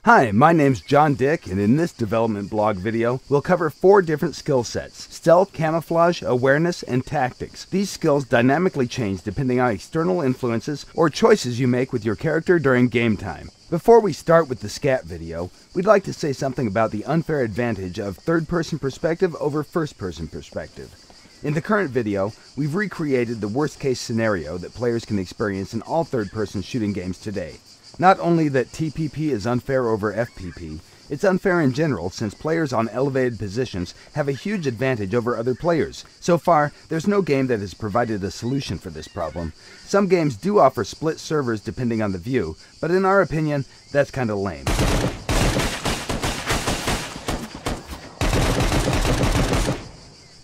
Hi, my name's John Dick, and in this development blog video, we'll cover 4 different skill sets: stealth, camouflage, awareness, and tactics. These skills dynamically change depending on external influences or choices you make with your character during game time. Before we start with the scat video, we'd like to say something about the unfair advantage of third-person perspective over first-person perspective. In the current video, we've recreated the worst-case scenario that players can experience in all third-person shooting games today. Not only that TPP is unfair over FPP, it's unfair in general since players on elevated positions have a huge advantage over other players. So far, there's no game that has provided a solution for this problem. Some games do offer split servers depending on the view, but in our opinion, that's kinda lame.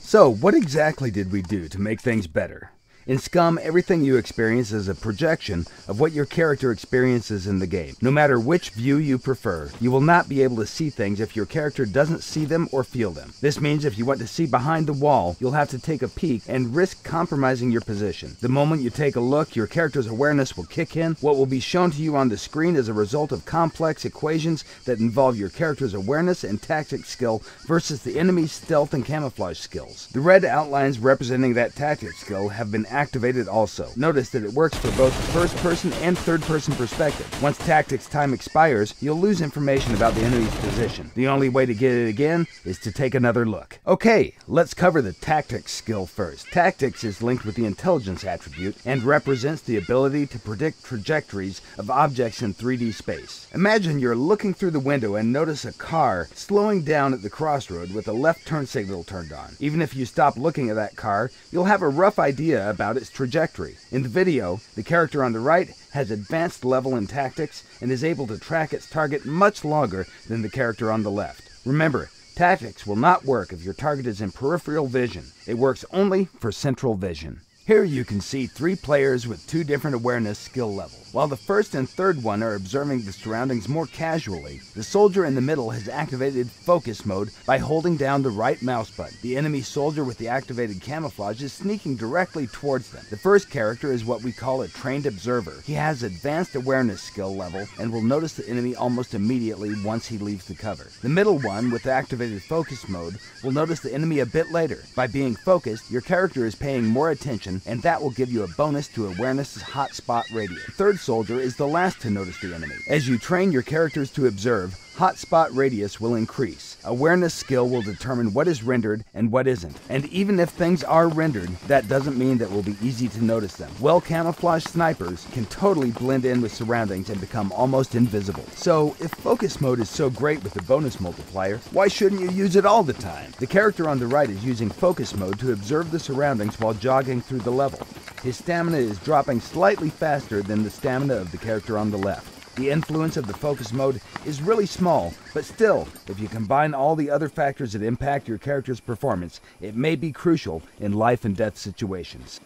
So, what exactly did we do to make things better? In SCUM, everything you experience is a projection of what your character experiences in the game. No matter which view you prefer, you will not be able to see things if your character doesn't see them or feel them. This means if you want to see behind the wall, you'll have to take a peek and risk compromising your position. The moment you take a look, your character's awareness will kick in. What will be shown to you on the screen is a result of complex equations that involve your character's awareness and tactics skill versus the enemy's stealth and camouflage skills. The red outlines representing that tactics skill have been activated also. Notice that it works for both the first-person and third-person perspective. Once tactics time expires, you'll lose information about the enemy's position. The only way to get it again is to take another look. Okay, let's cover the tactics skill first. Tactics is linked with the intelligence attribute and represents the ability to predict trajectories of objects in 3D space. Imagine you're looking through the window and notice a car slowing down at the crossroad with a left turn signal turned on. Even if you stop looking at that car, you'll have a rough idea about its trajectory. In the video, the character on the right has advanced level in tactics and is able to track its target much longer than the character on the left. Remember, tactics will not work if your target is in peripheral vision. It works only for central vision. Here you can see 3 players with 2 different awareness skill levels. While the first and third one are observing the surroundings more casually, the soldier in the middle has activated focus mode by holding down the right mouse button. The enemy soldier with the activated camouflage is sneaking directly towards them. The first character is what we call a trained observer. He has advanced awareness skill level and will notice the enemy almost immediately once he leaves the cover. The middle one with activated focus mode will notice the enemy a bit later. By being focused, your character is paying more attention, and that will give you a bonus to awareness's hotspot radius. The third soldier is the last to notice the enemy. As you train your characters to observe, hotspot radius will increase. Awareness skill will determine what is rendered and what isn't. And even if things are rendered, that doesn't mean that it will be easy to notice them. Well-camouflaged snipers can totally blend in with surroundings and become almost invisible. So, if focus mode is so great with the bonus multiplier, why shouldn't you use it all the time? The character on the right is using focus mode to observe the surroundings while jogging through the level. His stamina is dropping slightly faster than the stamina of the character on the left. The influence of the focus mode is really small, but still, if you combine all the other factors that impact your character's performance, it may be crucial in life and death situations.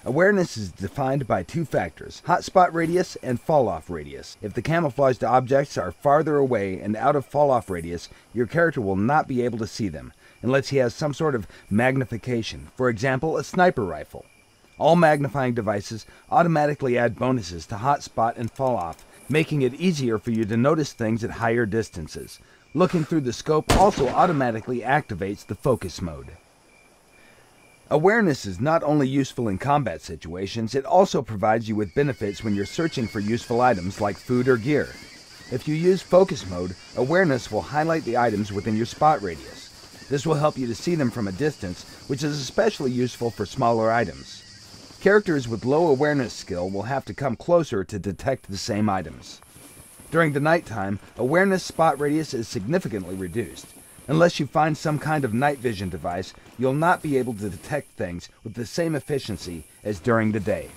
Awareness is defined by 2 factors: hotspot radius and fall-off radius. If the camouflaged objects are farther away and out of fall-off radius, your character will not be able to see them, unless he has some sort of magnification, for example, a sniper rifle. All magnifying devices automatically add bonuses to hotspot and fall-off, making it easier for you to notice things at higher distances. Looking through the scope also automatically activates the focus mode. Awareness is not only useful in combat situations, it also provides you with benefits when you're searching for useful items like food or gear. If you use focus mode, awareness will highlight the items within your spot radius. This will help you to see them from a distance, which is especially useful for smaller items. Characters with low awareness skill will have to come closer to detect the same items. During the nighttime, awareness spot radius is significantly reduced. Unless you find some kind of night vision device, you'll not be able to detect things with the same efficiency as during the day.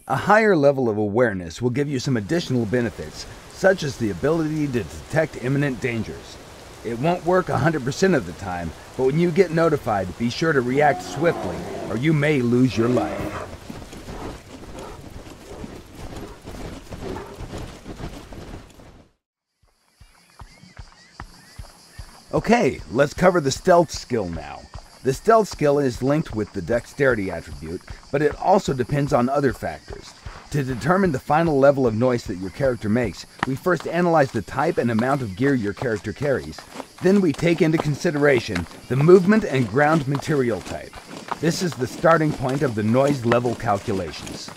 A higher level of awareness will give you some additional benefits, such as the ability to detect imminent dangers. It won't work 100% of the time, but when you get notified, be sure to react swiftly, or you may lose your life. Okay, let's cover the stealth skill now. The stealth skill is linked with the dexterity attribute, but it also depends on other factors. To determine the final level of noise that your character makes, we first analyze the type and amount of gear your character carries. Then we take into consideration the movement and ground material type. This is the starting point of the noise level calculations.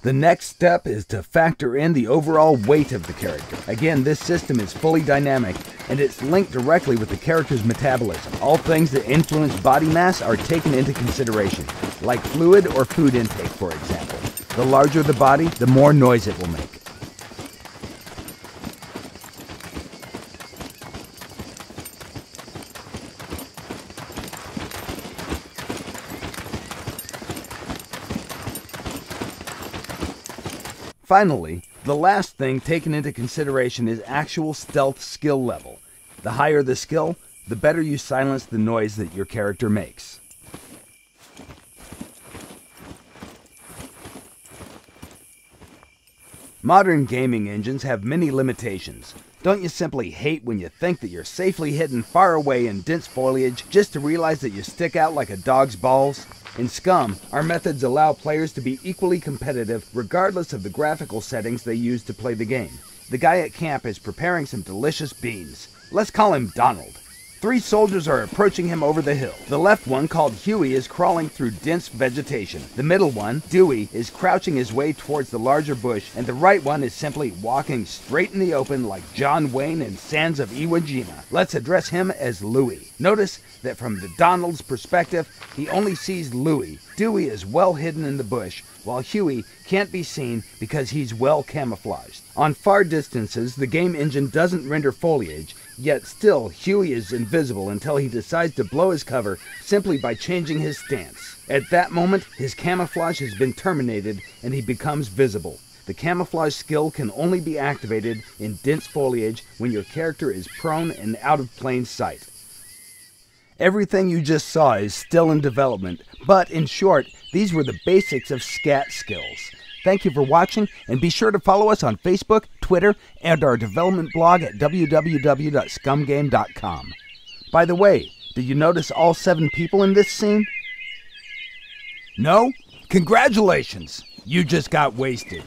The next step is to factor in the overall weight of the character. Again, this system is fully dynamic, and it's linked directly with the character's metabolism. All things that influence body mass are taken into consideration, like fluid or food intake, for example. The larger the body, the more noise it will make. Finally, the last thing taken into consideration is actual stealth skill level. The higher the skill, the better you silence the noise that your character makes. Modern gaming engines have many limitations. Don't you simply hate when you think that you're safely hidden far away in dense foliage just to realize that you stick out like a dog's balls? In SCUM, our methods allow players to be equally competitive regardless of the graphical settings they use to play the game. The guy at camp is preparing some delicious beans. Let's call him Donald. 3 soldiers are approaching him over the hill. The left one, called Huey, is crawling through dense vegetation. The middle one, Dewey, is crouching his way towards the larger bush, and the right one is simply walking straight in the open like John Wayne in Sands of Iwo Jima. Let's address him as Louie. Notice that from the Donald's perspective, he only sees Louie. Dewey is well hidden in the bush, while Huey can't be seen because he's well camouflaged. On far distances, the game engine doesn't render foliage, yet still Huey is invisible until he decides to blow his cover simply by changing his stance. At that moment, his camouflage has been terminated and he becomes visible. The camouflage skill can only be activated in dense foliage when your character is prone and out of plain sight. Everything you just saw is still in development, but in short, these were the basics of SCAT skills. Thank you for watching, and be sure to follow us on Facebook, Twitter, and our development blog at www.scumgame.com. By the way, did you notice all 7 people in this scene? No? Congratulations! You just got wasted.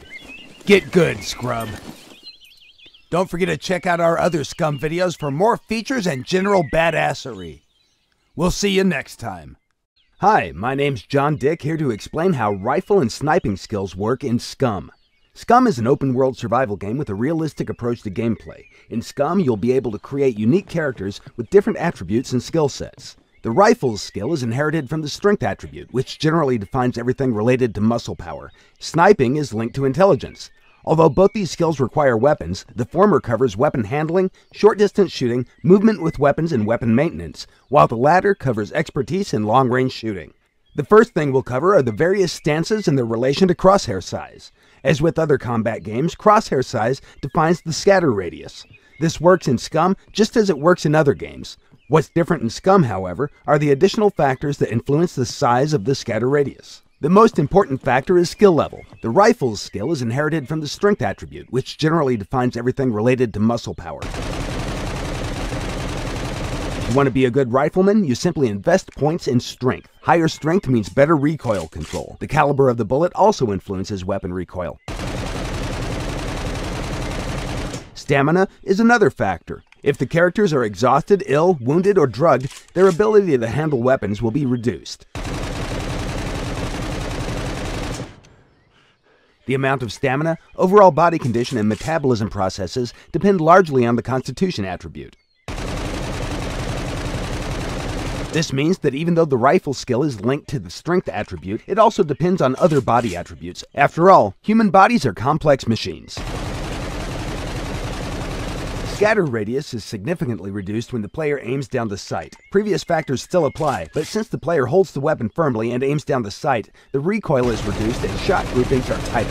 Get good, scrub. Don't forget to check out our other SCUM videos for more features and general badassery. We'll see you next time. Hi, my name's John Dick, here to explain how rifle and sniping skills work in SCUM. SCUM is an open-world survival game with a realistic approach to gameplay. In SCUM, you'll be able to create unique characters with different attributes and skill sets. The rifle's skill is inherited from the strength attribute, which generally defines everything related to muscle power. Sniping is linked to intelligence. Although both these skills require weapons, the former covers weapon handling, short-distance shooting, movement with weapons, and weapon maintenance, while the latter covers expertise in long-range shooting. The first thing we'll cover are the various stances and their relation to crosshair size. As with other combat games, crosshair size defines the scatter radius. This works in SCUM just as it works in other games. What's different in SCUM, however, are the additional factors that influence the size of the scatter radius. The most important factor is skill level. The rifle's skill is inherited from the strength attribute, which generally defines everything related to muscle power. If you want to be a good rifleman, you simply invest points in strength. Higher strength means better recoil control. The caliber of the bullet also influences weapon recoil. Stamina is another factor. If the characters are exhausted, ill, wounded, or drugged, their ability to handle weapons will be reduced. The amount of stamina, overall body condition, and metabolism processes depend largely on the constitution attribute. This means that even though the rifle skill is linked to the strength attribute, it also depends on other body attributes. After all, human bodies are complex machines. scatter radius is significantly reduced when the player aims down the sight. Previous factors still apply, but since the player holds the weapon firmly and aims down the sight, the recoil is reduced and shot groupings are tighter.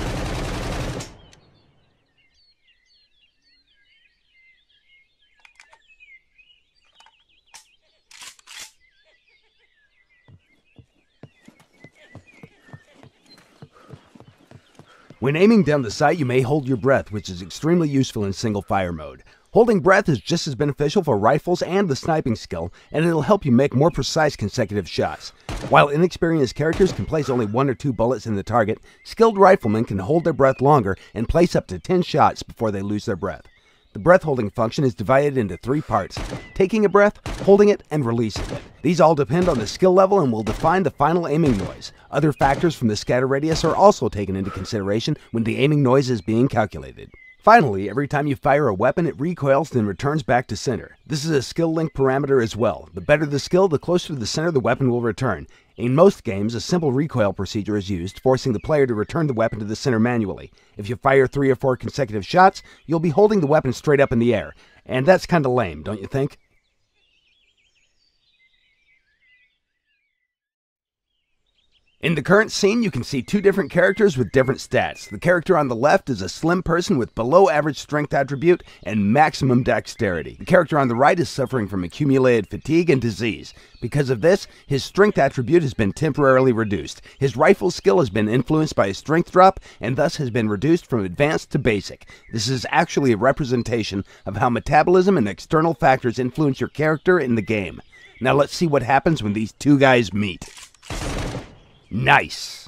When aiming down the sight, you may hold your breath, which is extremely useful in single fire mode. Holding breath is just as beneficial for rifles and the sniping skill, and it'll help you make more precise consecutive shots. While inexperienced characters can place only 1 or 2 bullets in the target, skilled riflemen can hold their breath longer and place up to 10 shots before they lose their breath. The breath holding function is divided into 3 parts: taking a breath, holding it, and releasing it. These all depend on the skill level and will define the final aiming noise. Other factors from the scatter radius are also taken into consideration when the aiming noise is being calculated. Finally, every time you fire a weapon, it recoils then returns back to center. This is a skill link parameter as well. The better the skill, the closer to the center the weapon will return. In most games, a simple recoil procedure is used, forcing the player to return the weapon to the center manually. If you fire 3 or 4 consecutive shots, you'll be holding the weapon straight up in the air. And that's kinda lame, don't you think? In the current scene, you can see 2 different characters with different stats. The character on the left is a slim person with below average strength attribute and maximum dexterity. The character on the right is suffering from accumulated fatigue and disease. Because of this, his strength attribute has been temporarily reduced. His rifle skill has been influenced by a strength drop and thus has been reduced from advanced to basic. This is actually a representation of how metabolism and external factors influence your character in the game. Now let's see what happens when these 2 guys meet. Nice!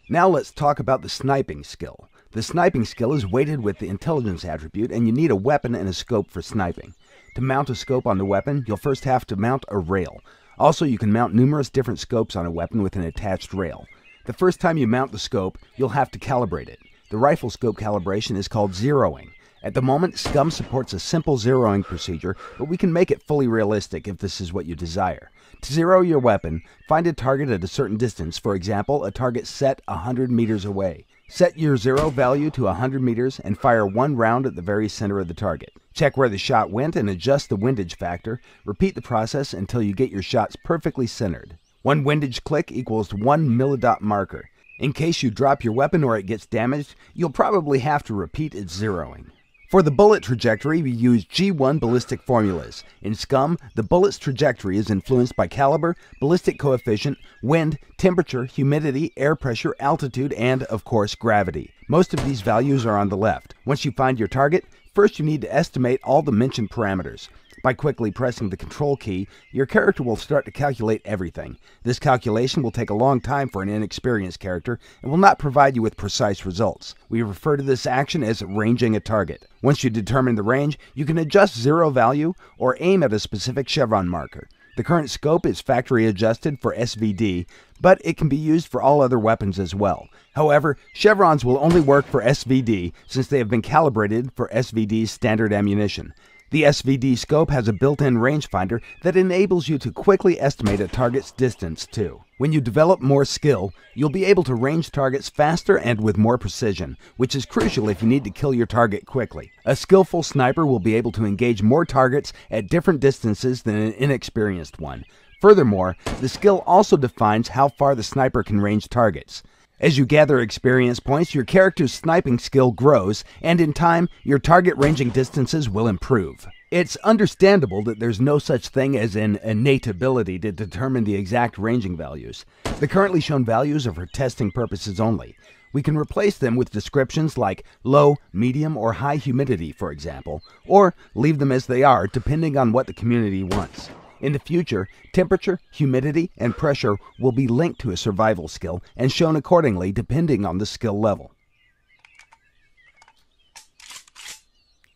Now let's talk about the sniping skill. The sniping skill is weighted with the intelligence attribute, and you need a weapon and a scope for sniping. To mount a scope on the weapon, you'll first have to mount a rail. Also, you can mount numerous different scopes on a weapon with an attached rail. The first time you mount the scope, you'll have to calibrate it. The rifle scope calibration is called zeroing. At the moment, SCUM supports a simple zeroing procedure, but we can make it fully realistic if this is what you desire. To zero your weapon, find a target at a certain distance, for example, a target set 100 meters away. Set your zero value to 100 meters and fire 1 round at the very center of the target. Check where the shot went and adjust the windage factor. Repeat the process until you get your shots perfectly centered. 1 windage click equals 1 millidot marker. In case you drop your weapon or it gets damaged, you'll probably have to repeat its zeroing. For the bullet trajectory, we use G1 ballistic formulas. In SCUM, the bullet's trajectory is influenced by caliber, ballistic coefficient, wind, temperature, humidity, air pressure, altitude, and, of course, gravity. Most of these values are on the left. Once you find your target, first you need to estimate all the mentioned parameters. By quickly pressing the control key, your character will start to calculate everything. This calculation will take a long time for an inexperienced character and will not provide you with precise results. We refer to this action as ranging a target. Once you determine the range, you can adjust zero value or aim at a specific chevron marker. The current scope is factory adjusted for SVD, but it can be used for all other weapons as well. However, chevrons will only work for SVD since they have been calibrated for SVD's standard ammunition. The SVD scope has a built-in rangefinder that enables you to quickly estimate a target's distance too. When you develop more skill, you'll be able to range targets faster and with more precision, which is crucial if you need to kill your target quickly. A skillful sniper will be able to engage more targets at different distances than an inexperienced one. Furthermore, the skill also defines how far the sniper can range targets. As you gather experience points, your character's sniping skill grows, and in time, your target ranging distances will improve. It's understandable that there's no such thing as an innate ability to determine the exact ranging values. The currently shown values are for testing purposes only. We can replace them with descriptions like low, medium, or high humidity, for example, or leave them as they are depending on what the community wants. In the future, temperature, humidity, and pressure will be linked to a survival skill and shown accordingly depending on the skill level.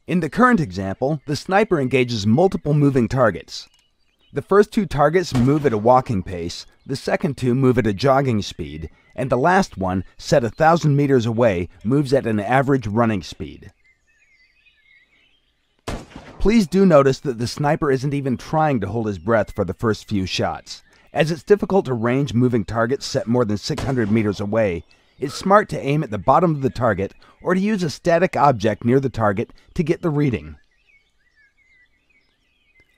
In the current example, the sniper engages multiple moving targets. The first 2 targets move at a walking pace, the second 2 move at a jogging speed, and the last one, set 1,000 meters away, moves at an average running speed. Please do notice that the sniper isn't even trying to hold his breath for the first few shots. As it's difficult to range moving targets set more than 600 meters away, It's smart to aim at the bottom of the target or to use a static object near the target to get the reading.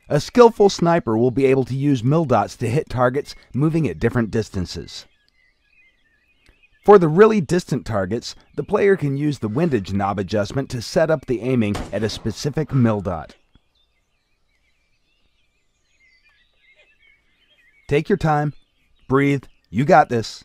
A skillful sniper will be able to use mil dots to hit targets moving at different distances. For the really distant targets, the player can use the windage knob adjustment to set up the aiming at a specific mil dot. Take your time, breathe, you got this.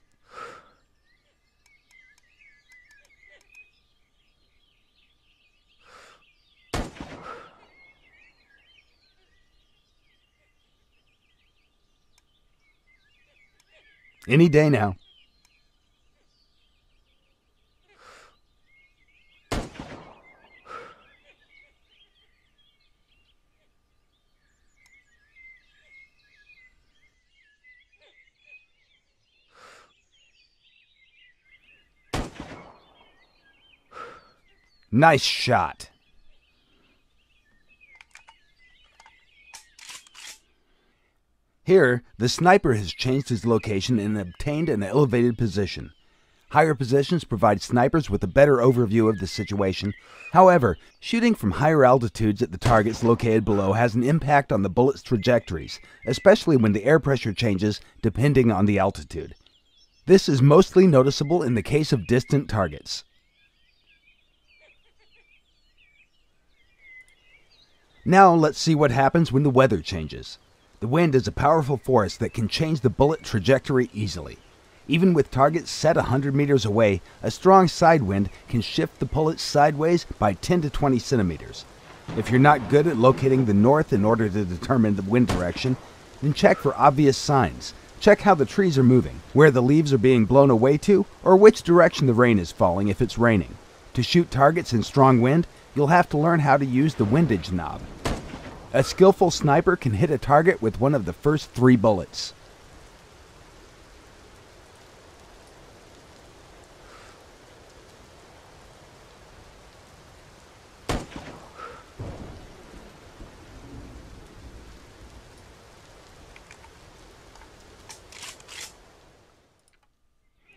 Any day now. Nice shot. Here, the sniper has changed his location and obtained an elevated position. Higher positions provide snipers with a better overview of the situation. However, shooting from higher altitudes at the targets located below has an impact on the bullet's trajectories, especially when the air pressure changes depending on the altitude. This is mostly noticeable in the case of distant targets. Now let's see what happens when the weather changes. The wind is a powerful force that can change the bullet trajectory easily. Even with targets set 100 meters away, a strong side wind can shift the bullet sideways by 10 to 20 centimeters. If you're not good at locating the north in order to determine the wind direction, then check for obvious signs. Check how the trees are moving, where the leaves are being blown away to, or which direction the rain is falling if it's raining. To shoot targets in strong wind, you'll have to learn how to use the windage knob. A skillful sniper can hit a target with one of the first 3 bullets.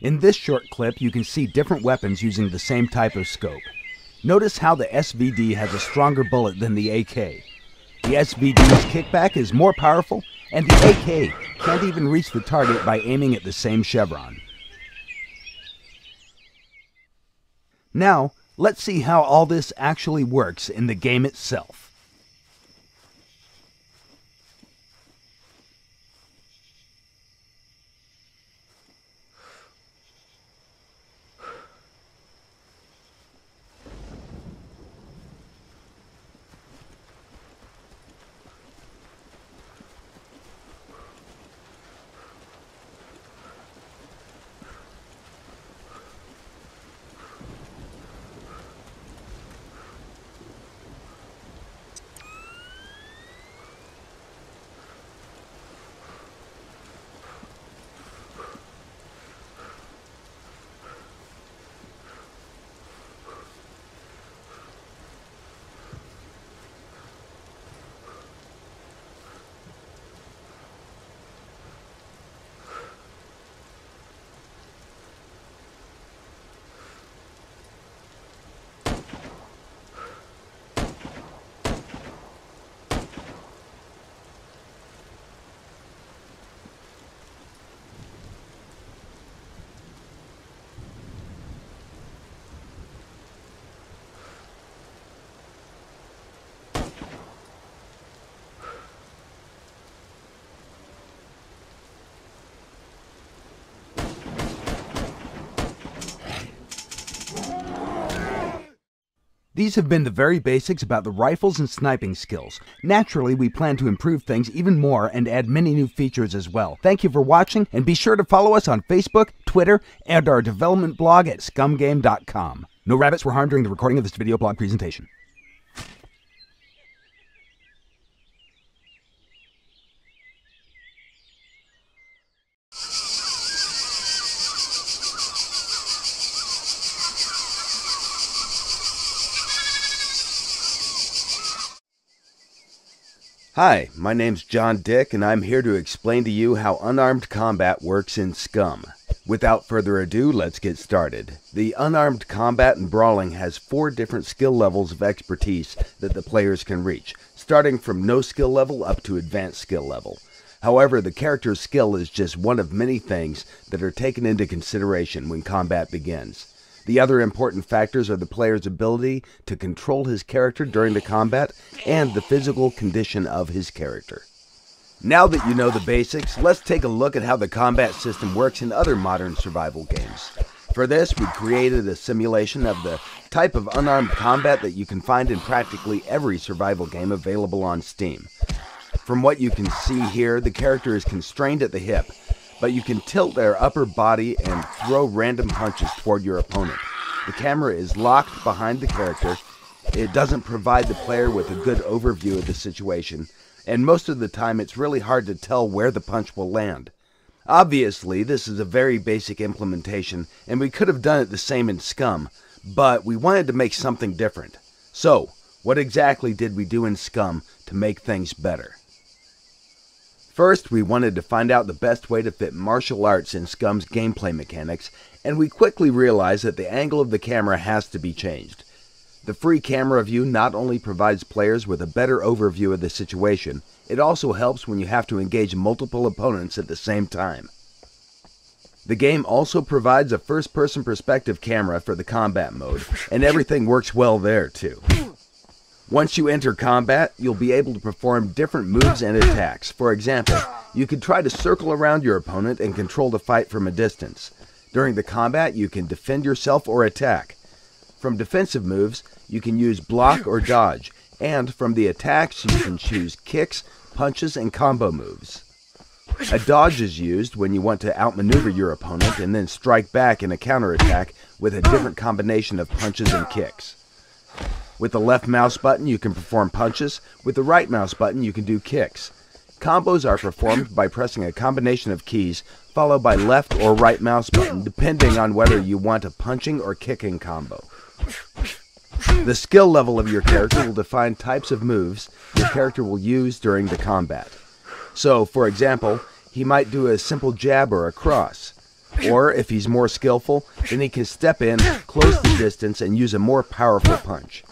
In this short clip, you can see different weapons using the same type of scope. Notice how the SVD has a stronger bullet than the AK. The SVD's kickback is more powerful, and the AK can't even reach the target by aiming at the same chevron. Now, let's see how all this actually works in the game itself. These have been the very basics about the rifles and sniping skills. Naturally, we plan to improve things even more and add many new features as well. Thank you for watching, and be sure to follow us on Facebook, Twitter, and our development blog at scumgame.com. No rabbits were harmed during the recording of this video blog presentation. Hi, my name's John Dick, and I'm here to explain to you how unarmed combat works in SCUM. Without further ado, let's get started. The unarmed combat and brawling has 4 different skill levels of expertise that the players can reach, starting from no skill level up to advanced skill level. However, the character's skill is just one of many things that are taken into consideration when combat begins. The other important factors are the player's ability to control his character during the combat and the physical condition of his character. Now that you know the basics, let's take a look at how the combat system works in other modern survival games. For this, we created a simulation of the type of unarmed combat that you can find in practically every survival game available on Steam. From what you can see here, the character is constrained at the hip, but you can tilt their upper body and throw random punches toward your opponent. The camera is locked behind the character. It doesn't provide the player with a good overview of the situation, and most of the time it's really hard to tell where the punch will land. Obviously, this is a very basic implementation, and we could have done it the same in SCUM, but we wanted to make something different. So, what exactly did we do in SCUM to make things better? First, we wanted to find out the best way to fit martial arts in SCUM's gameplay mechanics, and we quickly realized that the angle of the camera has to be changed. The free camera view not only provides players with a better overview of the situation, it also helps when you have to engage multiple opponents at the same time. The game also provides a first-person perspective camera for the combat mode, and everything works well there too. Once you enter combat, you'll be able to perform different moves and attacks. For example, you can try to circle around your opponent and control the fight from a distance. During the combat, you can defend yourself or attack. From defensive moves, you can use block or dodge, and from the attacks, you can choose kicks, punches, and combo moves. A dodge is used when you want to outmaneuver your opponent and then strike back in a counterattack with a different combination of punches and kicks. With the left mouse button, you can perform punches. With the right mouse button, you can do kicks. Combos are performed by pressing a combination of keys, followed by left or right mouse button, depending on whether you want a punching or kicking combo. The skill level of your character will define types of moves your character will use during the combat. So, for example, he might do a simple jab or a cross. Or, if he's more skillful, then he can step in, close the distance, and use a more powerful punch.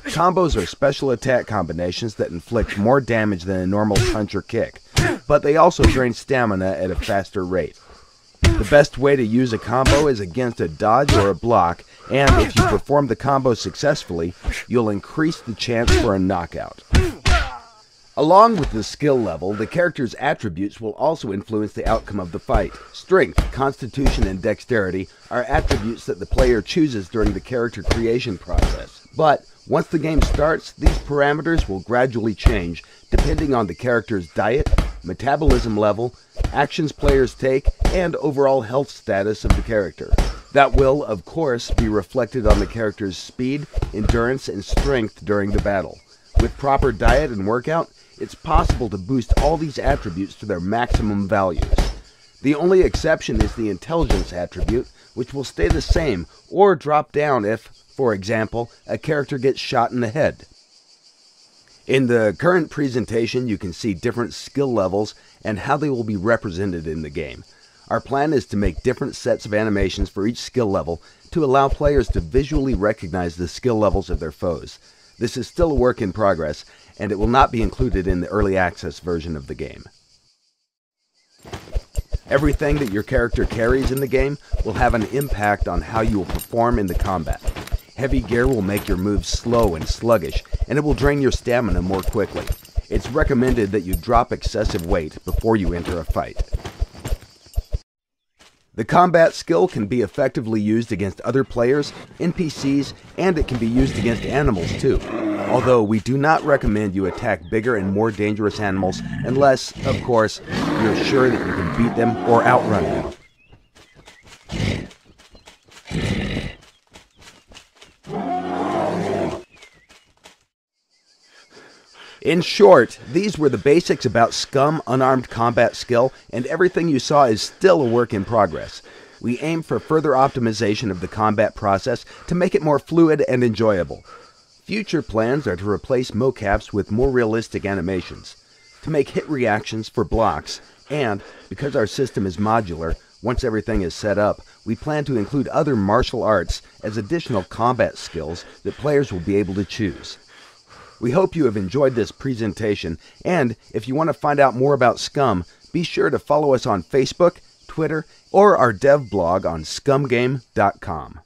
Combos are special attack combinations that inflict more damage than a normal punch or kick, but they also drain stamina at a faster rate. The best way to use a combo is against a dodge or a block, and if you perform the combo successfully, you'll increase the chance for a knockout. Along with the skill level, the character's attributes will also influence the outcome of the fight. Strength, constitution, and dexterity are attributes that the player chooses during the character creation process. But once the game starts, these parameters will gradually change depending on the character's diet, metabolism level, actions players take, and overall health status of the character. That will, of course, be reflected on the character's speed, endurance, and strength during the battle. With proper diet and workout, it's possible to boost all these attributes to their maximum values. The only exception is the intelligence attribute, which will stay the same or drop down if, for example, a character gets shot in the head. In the current presentation, you can see different skill levels and how they will be represented in the game. Our plan is to make different sets of animations for each skill level to allow players to visually recognize the skill levels of their foes. This is still a work in progress, and it will not be included in the early access version of the game. Everything that your character carries in the game will have an impact on how you will perform in the combat. Heavy gear will make your moves slow and sluggish, and it will drain your stamina more quickly. It's recommended that you drop excessive weight before you enter a fight. The combat skill can be effectively used against other players, NPCs, and it can be used against animals too. Although we do not recommend you attack bigger and more dangerous animals unless, of course, you're sure that you can beat them or outrun them. In short, these were the basics about SCUM unarmed combat skill, and everything you saw is still a work in progress. We aim for further optimization of the combat process to make it more fluid and enjoyable. Future plans are to replace mocaps with more realistic animations, to make hit reactions for blocks, and, because our system is modular, Once everything is set up, we plan to include other martial arts as additional combat skills that players will be able to choose. We hope you have enjoyed this presentation, and if you want to find out more about SCUM, be sure to follow us on Facebook, Twitter, or our dev blog on scumgame.com.